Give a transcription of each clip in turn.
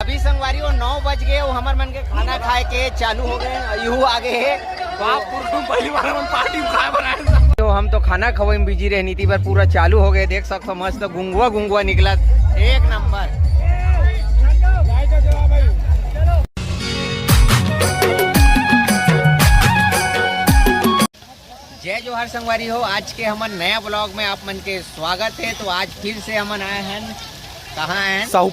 अभी संगवारी वो 9 बज गए, वो हमार मन के खाना खाए के चालू हो गए, यू आगे है पहली बार हम पार्टी खाए बनाए। तो हम तो खाना खवाई में बिजी रहनी थी, पर पूरा चालू हो गए। देख सकते मस्त गुंगुआ गुंगुआ निकला, एक नंबर। जय जोहार संगवारी हो, आज के हमारे नया ब्लॉग में आप मन के स्वागत है। तो आज फिर से हम आए हैं, कहाँ आए हैं? साहू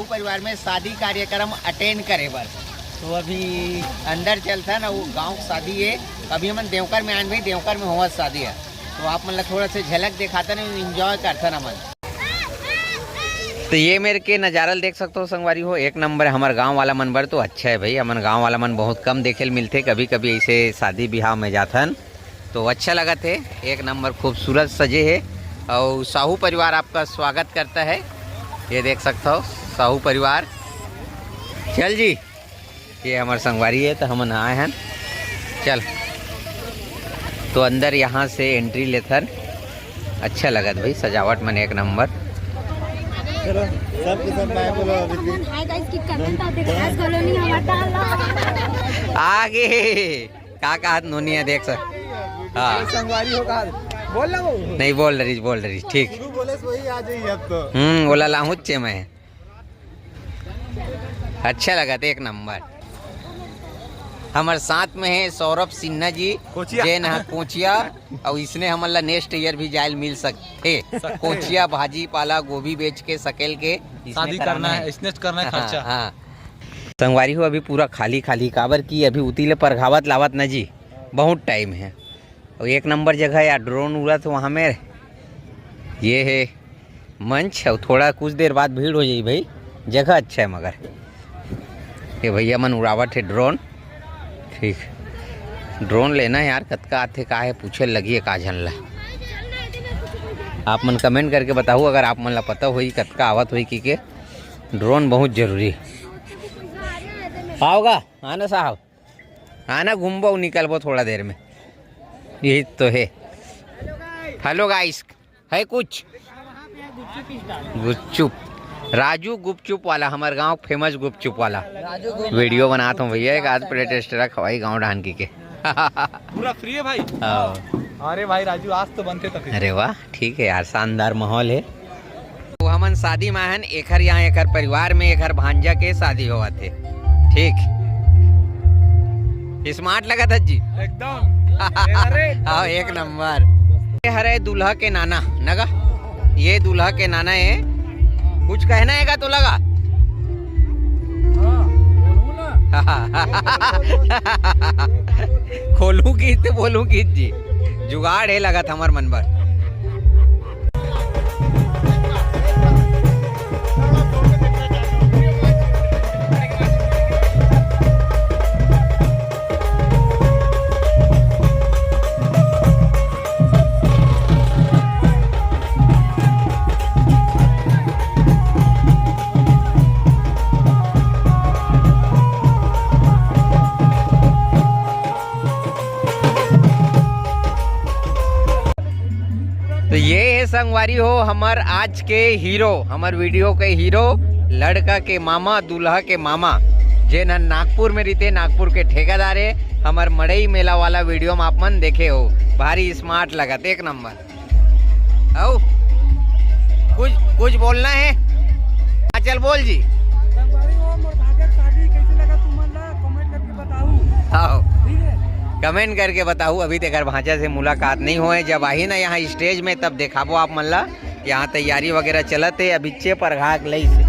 परिवार में शादी कार्यक्रम अटेंड करे बर। तो अभी अंदर चलता ना, वो गांव शादी है। अभी हम देवकर में आए भाई, देवकर में हुआ शादी है। तो आप मतलब थोड़ा सा झलक दिखाता ना, इंजॉय करता ना मन। तो ये मेरे के नज़ारा देख सकते हो संगवारी हो, एक नंबर है। हमारे गांव वाला मन बर तो अच्छा है भाई। हमारे गांव वाला मन बहुत कम देखे मिलते, कभी कभी ऐसे शादी ब्याह में जाथन तो अच्छा लगा थे। एक नंबर खूबसूरत सजे है और साहू परिवार आपका स्वागत करता है। ये देख सकते हो साहू परिवार। चल जी, ये हमारे संगवारी है, तो हम आए हैं। चल तो अंदर यहाँ से एंट्री लेथन, अच्छा लगा भाई, सजावट मन एक नंबर। चलो आगे का नोनिया देख सक। हाँ संगवारी हो कहा बोल रहा हूँ, नहीं बोल रही ठीक। बोले वही आ जाइए अब तो। बोला लाहौचे में। अच्छा लगा था एक नंबर। हमारे साथ में है सौरभ सिन्हा जी, जैन कोचिया, और इसने हमारा नेक्स्ट ईयर भी जायल मिल सकते। कोचिया भाजी पाला गोभी बेच के सकेल के शादी करना है, स्नेच करना है खर्चा। हाँ संगवारी हो, अभी पूरा खाली काबर की अभी उतीले परघावत लावत न जी, बहुत टाइम है। और एक नंबर जगह है, ड्रोन उड़त वहाँ में। ये है मंच, और थोड़ा कुछ देर बाद भीड़ हो जाएगी भाई। जगह अच्छा है मगर ये भैया मन उड़ावट है ड्रोन। ठीक, ड्रोन लेना है यार, कतका आते का है पूछे लगी है का झनला। आप मन कमेंट करके बताओ अगर आप मन ला पता हुई कतका आवत हुई कि ड्रोन बहुत जरूरी है। आओगा आना साहब, आना घूमबो निकलबो थोड़ा देर में। यही तो है। हेलो गाइस, है कुछ गुपचुप, राजू गुपचुप वाला, हमारे गांव फेमस गुपचुप वाला। वीडियो बनाता हूँ भैया, एक आध प्लेट एक्स्ट्रा खवाई गांव ढान की के। पूरा फ्री है भाई। अरे भाई राजू आज तो बनते तक। अरे वाह ठीक है यार, शानदार माहौल है। तो हमन शादी में हन, एकर यहाँ एकर परिवार में एकर भांजा के शादी हुआ थे। ठीक, स्मार्ट लगा था जी एकदम। हाँ एक नंबर। ये हरे दूल्हा के नाना नगा, ये दूल्हा के नाना है। कुछ कहना है का तो लगा। खोलू की तो बोलू की जी, जुगाड़ है लगा था हमार मन पर। तो ये है संगवारी हो हमार आज के हीरो, हमार वीडियो के हीरो, लड़का के मामा, दूल्हा के मामा, जे न नागपुर में रहते, नागपुर के ठेकेदार है। हमार मड़ई मेला वाला वीडियो में आप मन देखे हो, भारी स्मार्ट लगा एक नंबर। आओ कुछ बोलना है? चल बोल जी। आओ कमेंट करके बताओ। अभी तक अगर भांजा से मुलाकात नहीं हुए, जब आई ना यहाँ स्टेज में तब देखाबो आप मन ला। यहाँ तैयारी वगैरह चलत है, अभी चे पर घाक लई से,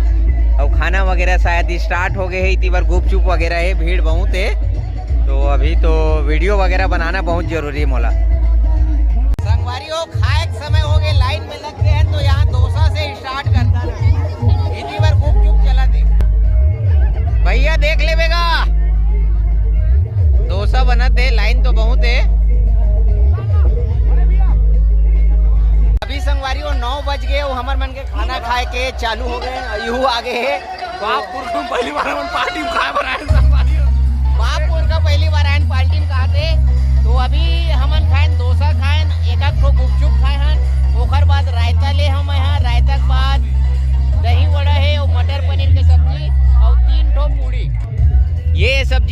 और खाना वगैरह शायद स्टार्ट हो गए है। इतनी बार गुपचुप वगैरह है, भीड़ बहुत है। तो अभी तो वीडियो वगैरह बनाना बहुत जरूरी है मोला। संगवारी हो खाए के समय हो गए, लाइन में लग गए हैं, तो यहाँ डोसा से स्टार्ट करता ना। इतनी बार गुपचुप चला दे भैया, देख लेगा डोसा बनत है, लाइन तो बहुत है। अभी संगवारी हो 9 बज गए, वो हमारे मन के खाना खाए के चालू हो गए, यू आगे है। बापपुर पहली बार हम पार्टी में खाए बनाए। बापपुर का पहली बार आयन पार्टी में खाते। तो अभी हमन खाएन डोसा खाएन, एक गुपचुप खाए हन, ओकर बाद रायता ले हम यहाँ। रायता के बाद दही वड़ा है और मटर पनीर के सब्जी, और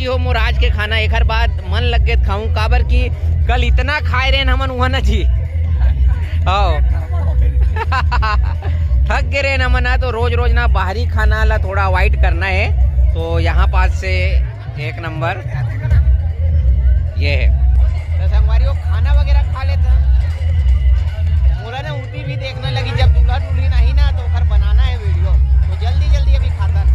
जी हो मोर आज के खाना एक हर बाद मन लग गए खाऊं काबर की कल इतना खाए रहे हमन वहाँ न जी आओ थक गए रहे हमन ना, तो रोज रोज ना बाहरी खाना ला थोड़ा अवॉइड करना है। तो यहाँ पास से एक नंबर ये है। तो संगवारी वो खाना वगैरह खा लेते हैं, मोरा ना उल्टी भी देखने लगी जब दूल्हा दुल्ही नहीं ना तो घर बनाना है वीडियो, तो जल्दी जल्दी अभी खाता ना।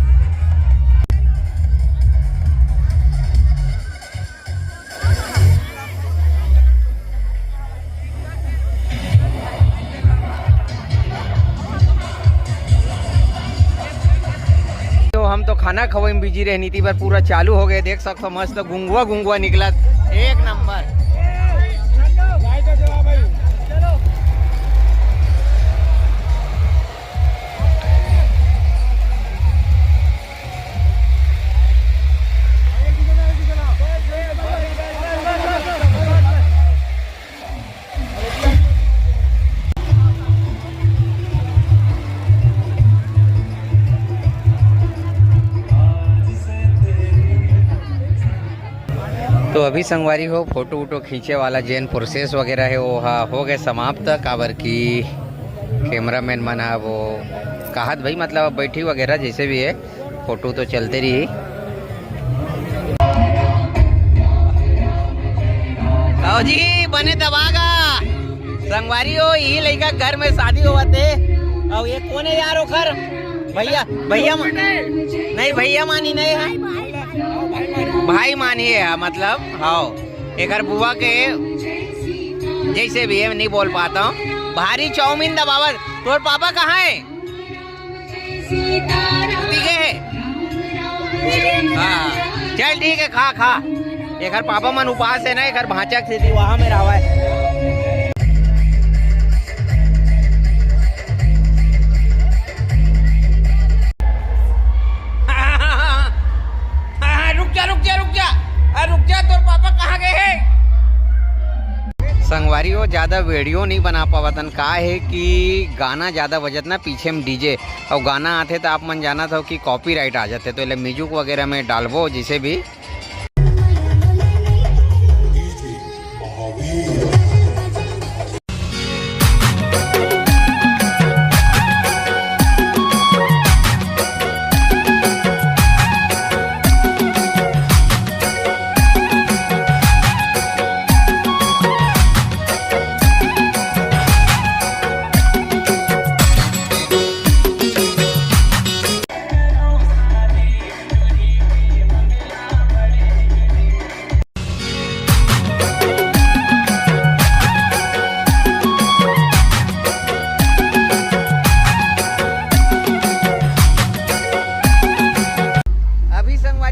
तो हम तो खाना खवाई में बिजी रहनी थी, पर पूरा चालू हो गए। देख सकते हो मस्त गुंगुआ गुंगुआ निकला एक नंबर। तो अभी संगवारी हो फोटो वोटो खींचे वाला जैन प्रोसेस वगैरह है वो हो गए समाप्त। काबर की कैमरामैन मन है वो कहत भाई मतलब बैठी वगैरह जैसे भी है फोटो तो चलते रही। आओ जी बने दबागा संगवारी हो यही लड़का घर में शादी हुआ थे। और ये कौन है यार ओखर भैया भैया नहीं भैया मानी नहीं है भाई मानी है मतलब हाँ एक बुआ के जैसे भी है नहीं बोल पाता हूँ। भारी चाउमीन दबावत तोर पापा कहाँ है ठीक है हाँ चल ठीक है खा खा। एक पापा मन उपास है ना एक भांचा से वहाँ में रहा है। रुक जा तोर पापा कहाँ गए हैं। संगवारी हो ज्यादा वीडियो नहीं बना पावतन का है कि गाना ज्यादा बजत ना पीछे में डीजे और गाना आते तो आप मन जाना था कि कॉपीराइट आ जाते, तो इसलिए म्यूजिक वगैरह में डालबो जिसे भी।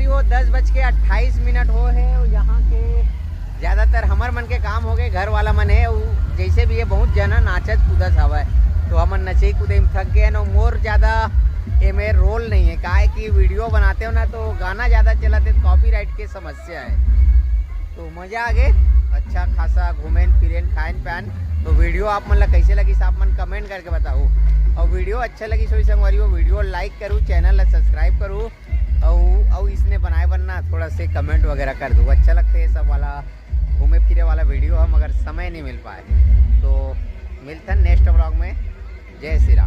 हो 10:28 हो है। यहाँ के ज़्यादातर हमार मन के काम हो गए, घर वाला मन है जैसे भी है बहुत जना नाचत कूदत हवा है, तो हमन नचे कूदे में थक गए न। मोर ज़्यादा ये मेरा रोल नहीं है, काहे कि वीडियो बनाते हो ना तो गाना ज़्यादा चलाते तो कॉपीराइट की समस्या है। तो मज़ा आ गए, अच्छा खासा घूमें फिरें खान पान। तो वीडियो आप मन ला कैसे लगी आप मन कमेंट करके बताओ, और वीडियो अच्छा लगी सोई संगवारी हो वीडियो लाइक करूँ, चैनल ला सब्सक्राइब करूँ, और इसने बनाए बनना थोड़ा से कमेंट वगैरह कर दूँ। अच्छा लगता है सब वाला घूमे फिरे वाला वीडियो, हम अगर समय नहीं मिल पाए तो मिलता है नेक्स्ट व्लॉग में। जय श्री राम।